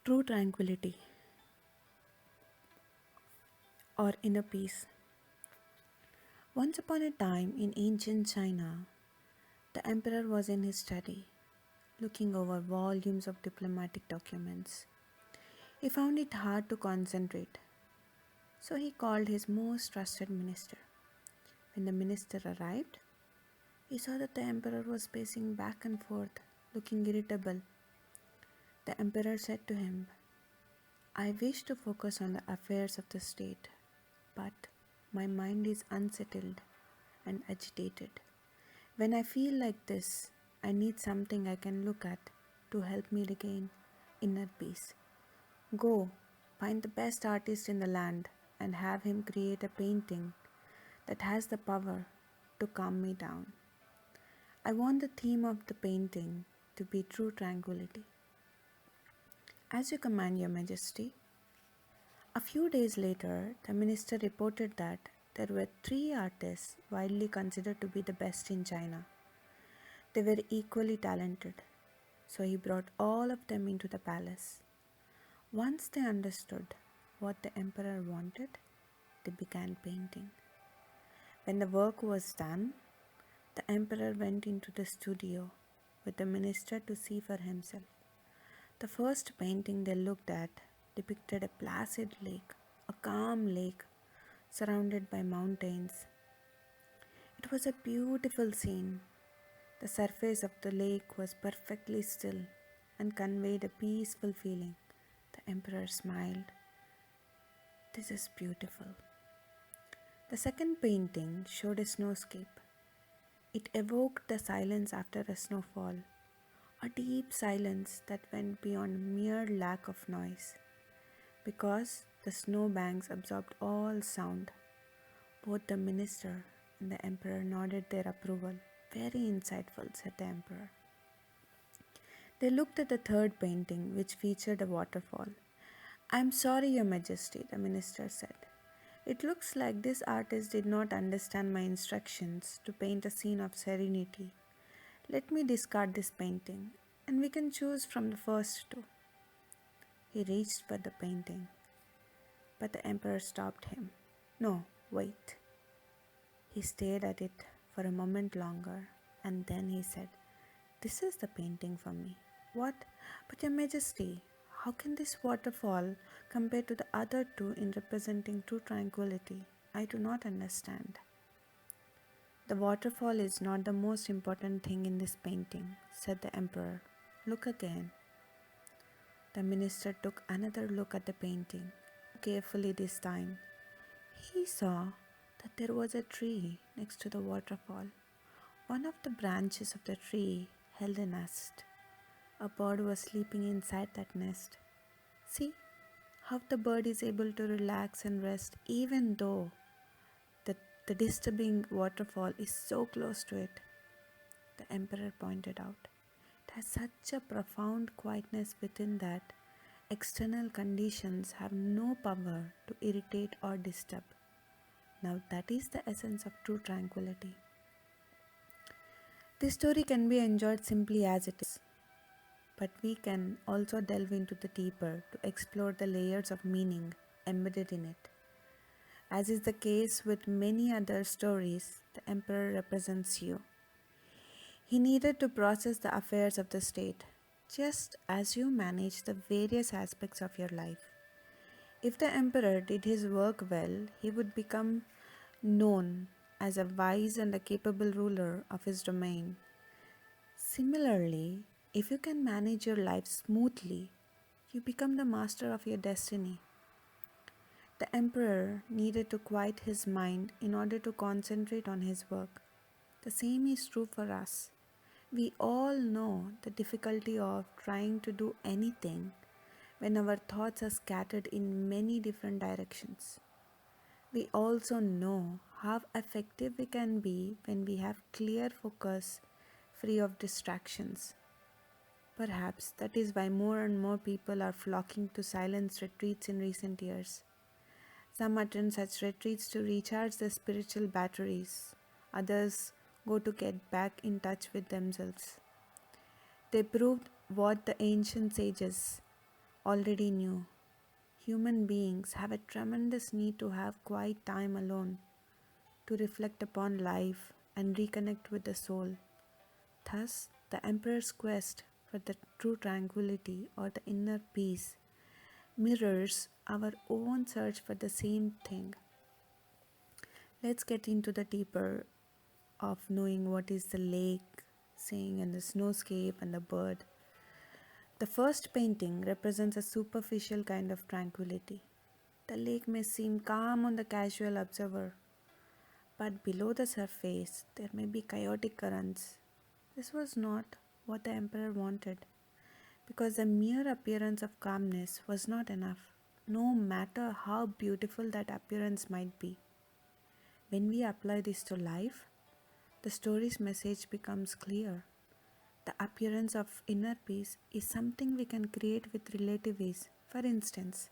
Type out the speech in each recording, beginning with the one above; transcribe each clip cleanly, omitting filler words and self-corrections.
True tranquility or inner peace. Once upon a time in ancient China, the emperor was in his study, looking over volumes of diplomatic documents. He found it hard to concentrate, so he called his most trusted minister. When the minister arrived, he saw that the emperor was pacing back and forth, looking irritable. The emperor said to him, I wish to focus on the affairs of the state, but my mind is unsettled and agitated. When I feel like this, I need something I can look at to help me regain inner peace. Go, find the best artist in the land and have him create a painting that has the power to calm me down. I want the theme of the painting to be true tranquility. As you command, Your Majesty. A few days later, the minister reported that there were three artists widely considered to be the best in China. They were equally talented, so he brought all of them into the palace. Once they understood what the emperor wanted, they began painting. When the work was done, the emperor went into the studio with the minister to see for himself. The first painting they looked at depicted a placid lake, a calm lake surrounded by mountains. It was a beautiful scene. The surface of the lake was perfectly still and conveyed a peaceful feeling. The emperor smiled. This is beautiful. The second painting showed a snowscape. It evoked the silence after a snowfall, a deep silence that went beyond mere lack of noise. Because the snowbanks absorbed all sound, both the minister and the emperor nodded their approval. Very insightful, said the emperor. They looked at the third painting, which featured a waterfall. I am sorry, Your Majesty, the minister said. It looks like this artist did not understand my instructions to paint a scene of serenity. Let me discard this painting, and we can choose from the first two. He reached for the painting, but the emperor stopped him. No, wait. He stared at it for a moment longer, and then he said, This is the painting for me. What? But Your Majesty, how can this waterfall compare to the other two in representing true tranquility? I do not understand. The waterfall is not the most important thing in this painting, said the emperor. Look again. The minister took another look at the painting, carefully this time. He saw that there was a tree next to the waterfall. One of the branches of the tree held a nest. A bird was sleeping inside that nest. See how the bird is able to relax and rest even though the disturbing waterfall is so close to it. The emperor pointed out. It has such a profound quietness within that external conditions have no power to irritate or disturb. Now that is the essence of true tranquility. This story can be enjoyed simply as it is, but we can also delve into the deeper to explore the layers of meaning embedded in it. As is the case with many other stories, the emperor represents you. He needed to process the affairs of the state, just as you manage the various aspects of your life. If the emperor did his work well, he would become known as a wise and a capable ruler of his domain. Similarly, if you can manage your life smoothly, you become the master of your destiny. The emperor needed to quiet his mind in order to concentrate on his work. The same is true for us. We all know the difficulty of trying to do anything when our thoughts are scattered in many different directions. We also know how effective we can be when we have clear focus, free of distractions. Perhaps that is why more and more people are flocking to silence retreats in recent years. Some attend such retreats to recharge their spiritual batteries. Others go to get back in touch with themselves. They proved what the ancient sages already knew. Human beings have a tremendous need to have quiet time alone, to reflect upon life and reconnect with the soul. Thus, the Emperor's quest for the true tranquility or the inner peace mirrors our own search for the same thing. Let's get into the deeper of knowing what is the lake saying and the snowscape and the bird. The first painting represents a superficial kind of tranquility. The lake may seem calm on the casual observer, but below the surface there may be chaotic currents. This was not what the emperor wanted, because the mere appearance of calmness was not enough, no matter how beautiful that appearance might be. When we apply this to life, the story's message becomes clear. The appearance of inner peace is something we can create with relative ease. For instance,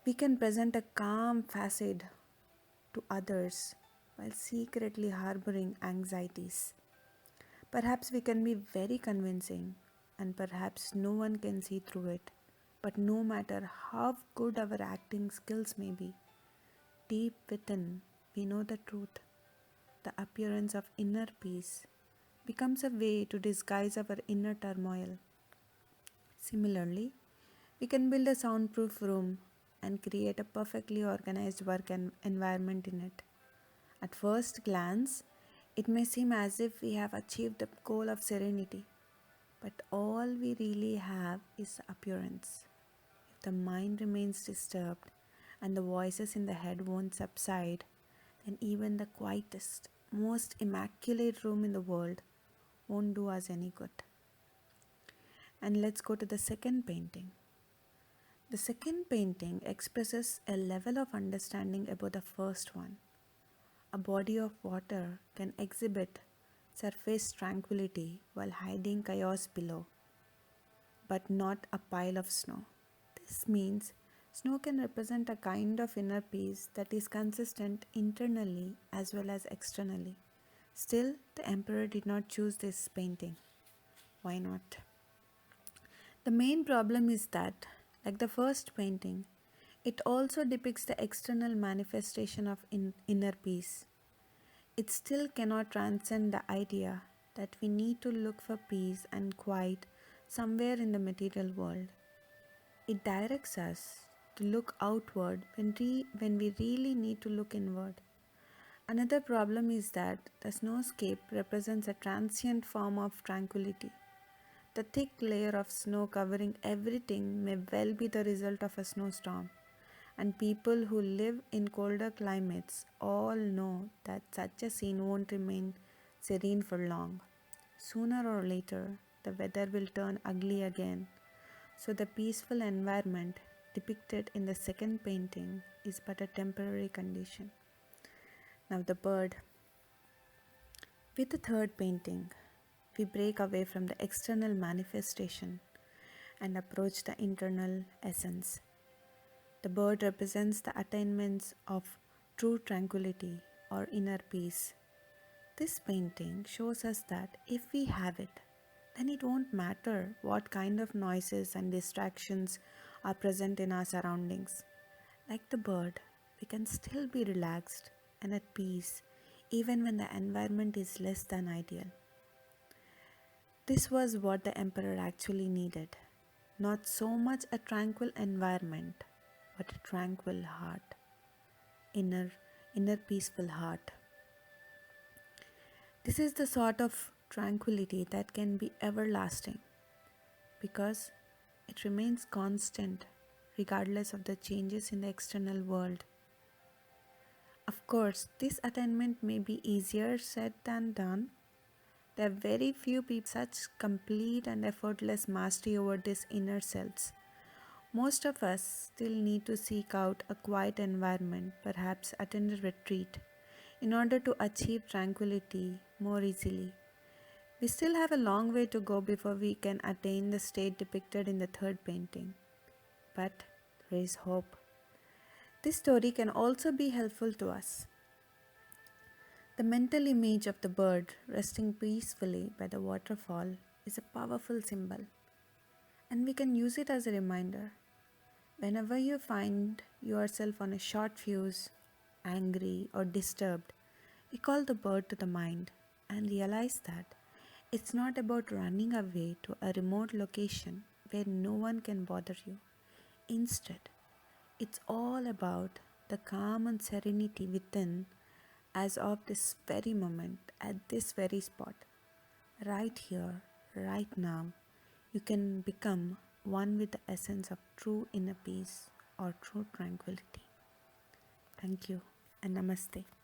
we can present a calm facade to others while secretly harboring anxieties. Perhaps we can be very convincing, and perhaps no one can see through it. But no matter how good our acting skills may be, deep within we know the truth. The appearance of inner peace becomes a way to disguise our inner turmoil. Similarly, we can build a soundproof room and create a perfectly organized work environment in it. At first glance, it may seem as if we have achieved the goal of serenity, but all we really have is appearance. If the mind remains disturbed and the voices in the head won't subside, then even the quietest, most immaculate room in the world won't do us any good. And let's go to the second painting. The second painting expresses a level of understanding about the first one. A body of water can exhibit surface tranquility while hiding chaos below, but not a pile of snow. This means snow can represent a kind of inner peace that is consistent internally as well as externally. Still, the emperor did not choose this painting. Why not? The main problem is that, like the first painting, it also depicts the external manifestation of inner peace. It still cannot transcend the idea that we need to look for peace and quiet somewhere in the material world. It directs us to look outward when we really need to look inward. Another problem is that the snowscape represents a transient form of tranquility. The thick layer of snow covering everything may well be the result of a snowstorm, and people who live in colder climates all know that such a scene won't remain serene for long. Sooner or later, the weather will turn ugly again, so the peaceful environment depicted in the second painting is but a temporary condition. Now, the bird. With the third painting, we break away from the external manifestation and approach the internal essence. The bird represents the attainments of true tranquility or inner peace. This painting shows us that if we have it, then it won't matter what kind of noises and distractions are present in our surroundings. Like the bird, we can still be relaxed and at peace even when the environment is less than ideal. This was what the emperor actually needed. Not so much a tranquil environment, but a tranquil heart, inner, inner peaceful heart. This is the sort of tranquility that can be everlasting because it remains constant regardless of the changes in the external world. Of course, this attainment may be easier said than done. There are very few people such complete and effortless mastery over these inner selves. Most of us still need to seek out a quiet environment, perhaps attend a retreat, in order to achieve tranquility more easily. We still have a long way to go before we can attain the state depicted in the third painting. But there is hope. This story can also be helpful to us. The mental image of the bird resting peacefully by the waterfall is a powerful symbol. And we can use it as a reminder. Whenever you find yourself on a short fuse, angry, or disturbed, recall the bird to the mind and realize that it's not about running away to a remote location where no one can bother you. Instead, it's all about the calm and serenity within as of this very moment, at this very spot. Right here, right now, you can become one with the essence of true inner peace or true tranquility. Thank you and namaste.